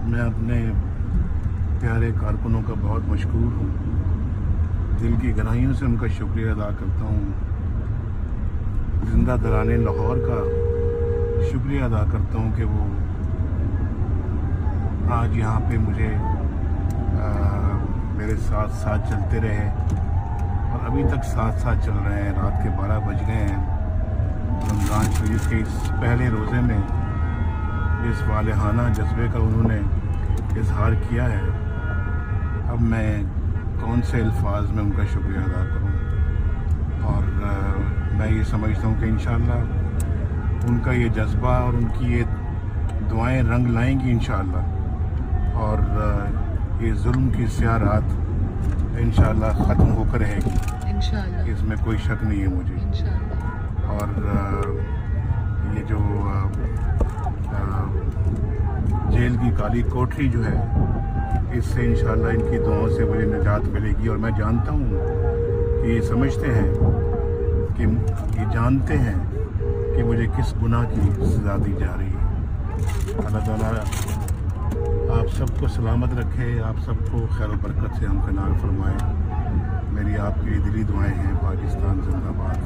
मैं अपने प्यारे कारकुनों का बहुत मशकूर हूँ, दिल की गहराइयों से उनका शुक्रिया अदा करता हूँ। ज़िंदा दराने लाहौर का शुक्रिया अदा करता हूँ कि वो आज यहाँ पे मुझे मेरे साथ साथ चलते रहे और अभी तक साथ साथ चल रहे हैं। रात के 12 बज गए हैं। रमज़ान शरीफ के इस पहले रोज़े में जिस वालेहाना जज्बे का उन्होंने इजहार किया है, अब मैं कौन से अल्फाज में उनका शुक्रिया अदा करूं। और मैं ये समझता हूं कि इंशाअल्लाह उनका ये जज्बा और उनकी ये दुआएं रंग लाएंगी इंशाअल्लाह, और ये जुल्म की स्याह रात इंशाअल्लाह ख़त्म होकर रहेगी इंशाअल्लाह, इसमें कोई शक नहीं है मुझे इंशाअल्लाह। और ये जो जेल की काली कोठरी जो है, इससे इंशाअल्लाह इनकी दुआओं से मुझे निजात मिलेगी। और मैं जानता हूँ कि ये समझते हैं कि ये जानते हैं कि मुझे किस गुनाह की सज़ा दी जा रही है। अल्लाह ताला आप सबको सलामत रखे, आप सबको खैर और बरकत से हमकनार फरमाए। मेरी आपके लिए दिली दुआएं हैं। पाकिस्तान जिंदाबाद।